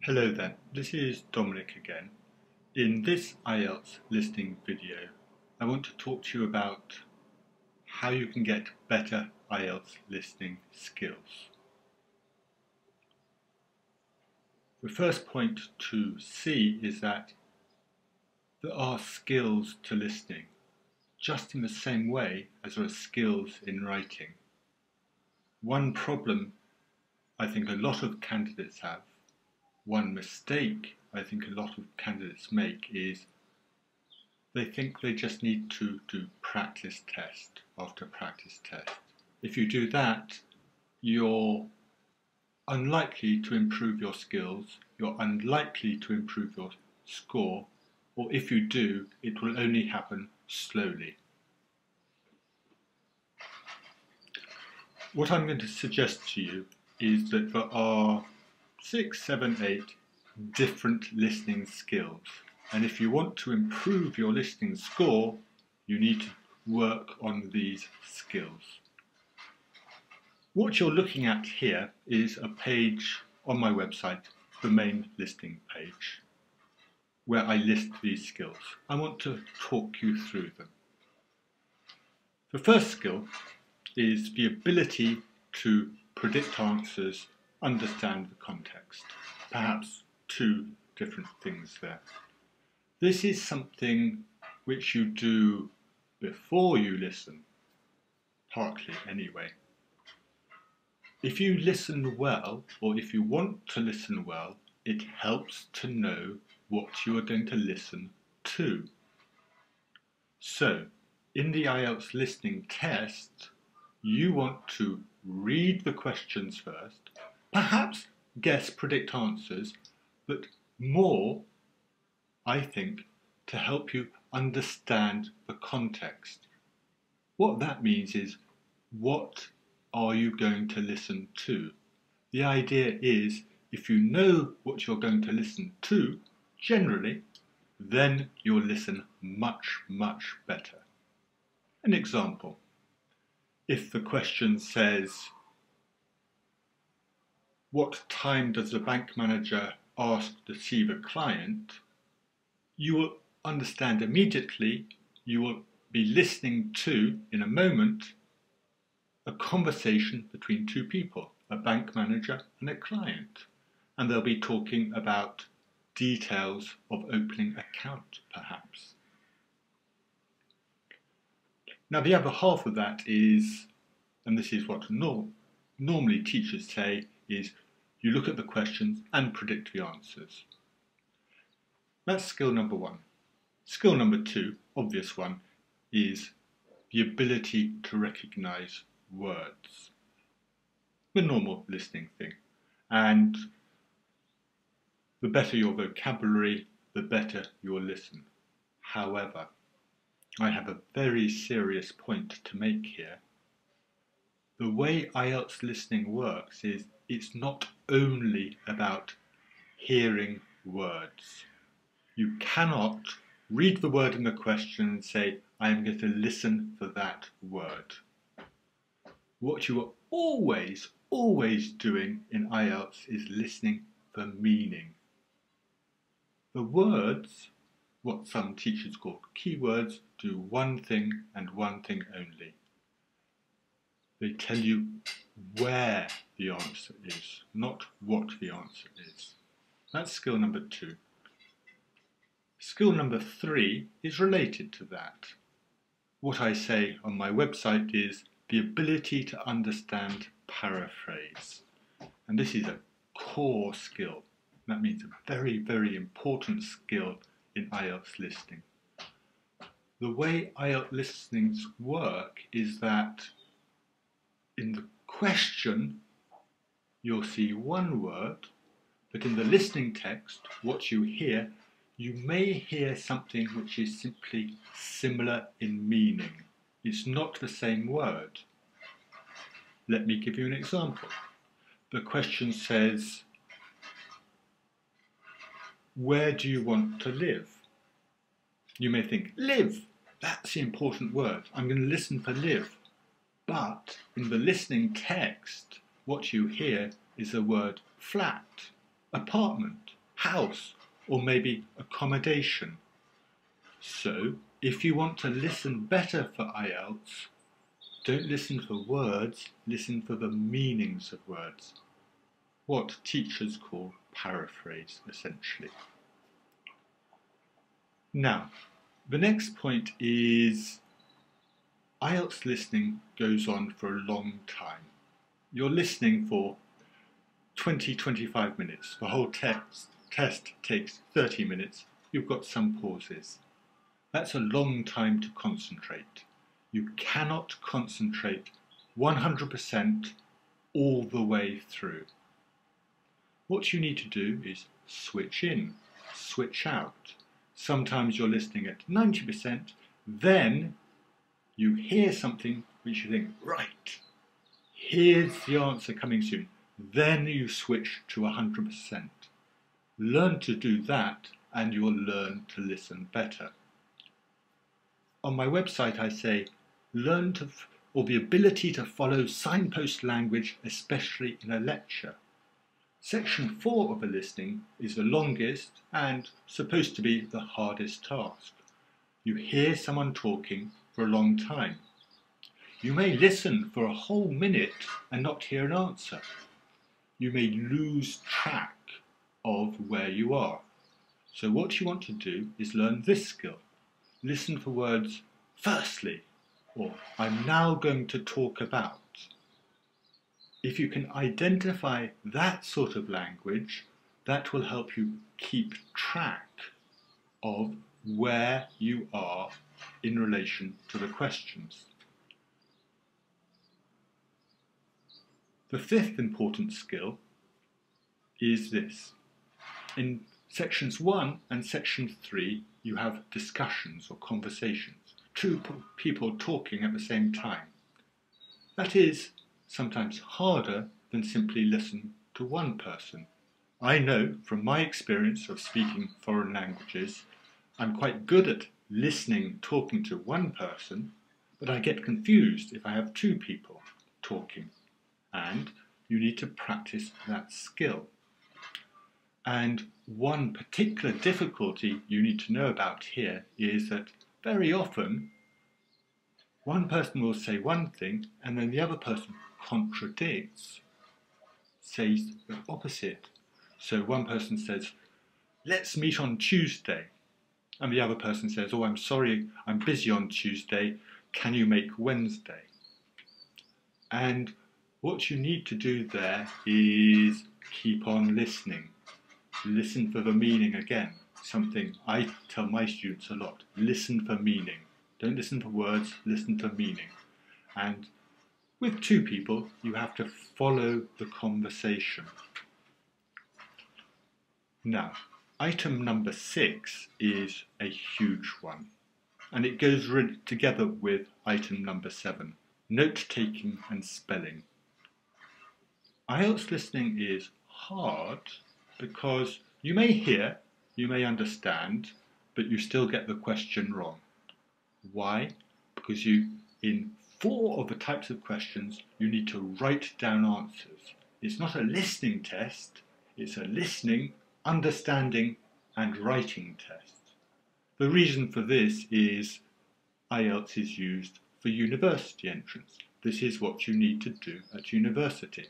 Hello there, this is Dominic again. In this Ielts listening video, I want to talk to you about how you can get better Ielts listening skills. The first point to see is that there are skills to listening, just in the same way as there are skills in writing. One problem I think a lot of candidates have, one mistake I think a lot of candidates make is they think they just need to do practice test after practice test. If you do that, you're unlikely to improve your skills, you're unlikely to improve your score, or if you do, it will only happen slowly. What I'm going to suggest to you is that there are 6, 7, 8 different listening skills. And if you want to improve your listening score, you need to work on these skills. What you're looking at here is a page on my website, the main listening page, where I list these skills. I want to talk you through them. The first skill is the ability to predict answers, understand the context. Perhaps two different things there. This is something which you do before you listen, partly anyway. If you listen well, or if you want to listen well, it helps to know what you are going to listen to. So, in the Ielts listening test, you want to read the questions first, perhaps guess, predict answers, but more, I think, to help you understand the context. What that means is, what are you going to listen to? The idea is, if you know what you're going to listen to, generally, then you'll listen much, much better. An example. If the question says, what time does the bank manager ask to see the client? You will understand immediately, you will be listening to, in a moment, a conversation between two people, a bank manager and a client. And they'll be talking about details of opening account, perhaps. Now the other half of that is, and this is what normally teachers say, is you look at the questions and predict the answers. That's skill number one. Skill number two, obvious one, is the ability to recognise words. The normal listening thing. And the better your vocabulary, the better your listen. However, I have a very serious point to make here. The way Ielts listening works is it's not only about hearing words. You cannot read the word in the question and say, I am going to listen for that word. What you are always doing in Ielts is listening for meaning. The words, what some teachers call keywords, do one thing and one thing only. They tell you where the answer is, not what the answer is. That's skill number two. Skill number three is related to that. What I say on my website is the ability to understand paraphrase. And this is a core skill. That means a very, very important skill in Ielts listening. The way Ielts listenings work is that in the question, you'll see one word, but in the listening text, what you hear, you may hear something which is simply similar in meaning. It's not the same word. Let me give you an example. The question says, where do you want to live? You may think, live, that's the important word. I'm going to listen for live. But in the listening text, what you hear is the word flat, apartment, house, or maybe accommodation. So, if you want to listen better for Ielts, don't listen for words, listen for the meanings of words. What teachers call paraphrase, essentially. Now, the next point is Ielts listening goes on for a long time. You're listening for 20-25 minutes. The whole test takes 30 minutes. You've got some pauses. That's a long time to concentrate. You cannot concentrate 100% all the way through. What you need to do is switch in, switch out. Sometimes you're listening at 90%, then you hear something which you think, right, here's the answer coming soon. Then you switch to 100%. Learn to do that and you'll learn to listen better. On my website I say, or the ability to follow signpost language, especially in a lecture. Section 4 of the listening is the longest and supposed to be the hardest task. You hear someone talking for a long time. You may listen for a whole minute and not hear an answer. You may lose track of where you are. So what you want to do is learn this skill. Listen for words firstly, or I'm now going to talk about. If you can identify that sort of language, that will help you keep track of where you are in relation to the questions. The fifth important skill is this. In sections 1 and section 3, you have discussions or conversations, two people talking at the same time. That is sometimes harder than simply listen to one person. I know from my experience of speaking foreign languages, I'm quite good at listening, talking to one person, but I get confused if I have two people talking. And you need to practice that skill. And one particular difficulty you need to know about here is that very often one person will say one thing and then the other person contradicts, says the opposite. So one person says, let's meet on Tuesday. And the other person says, oh, I'm sorry, I'm busy on Tuesday. Can you make Wednesday? And what you need to do there is keep on listening. Listen for the meaning again. Something I tell my students a lot. Listen for meaning. Don't listen for words, listen for meaning. And with two people, you have to follow the conversation. Now, item number 6 is a huge one. And it goes together with item number 7, note-taking and spelling. Ielts listening is hard because you may hear, you may understand, but you still get the question wrong. Why? Because in 4 of the types of questions, you need to write down answers. It's not a listening test, it's a listening, understanding and writing test. The reason for this is Ielts is used for university entrance. This is what you need to do at university.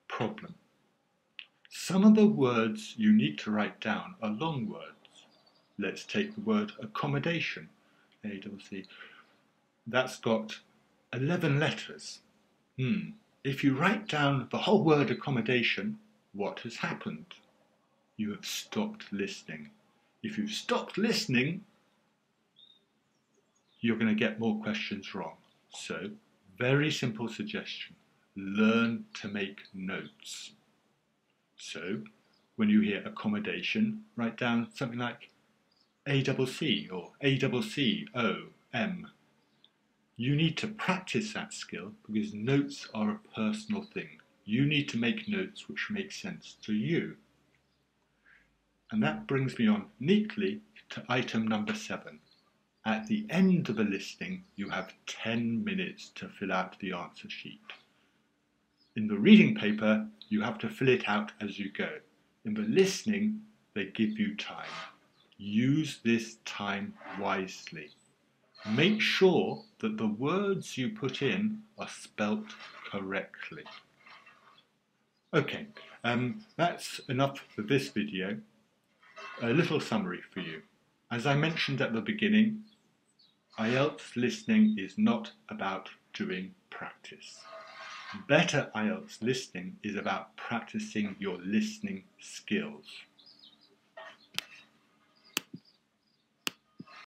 Problem. Some of the words you need to write down are long words. Let's take the word accommodation. A-double-C. That's got 11 letters. If you write down the whole word accommodation, what has happened? You have stopped listening. If you've stopped listening, you're going to get more questions wrong. So, very simple suggestion. Learn to make notes. So, when you hear accommodation, write down something like A-double-C or A-double-C-O-M. You need to practice that skill because notes are a personal thing. You need to make notes which make sense to you. And that brings me on neatly to item number 7. At the end of the listening, you have 10 minutes to fill out the answer sheet. In the reading paper, you have to fill it out as you go. In the listening, they give you time. Use this time wisely. Make sure that the words you put in are spelt correctly. Okay, that's enough for this video. A little summary for you. As I mentioned at the beginning, Ielts listening is not about doing practice. Better Ielts listening is about practicing your listening skills.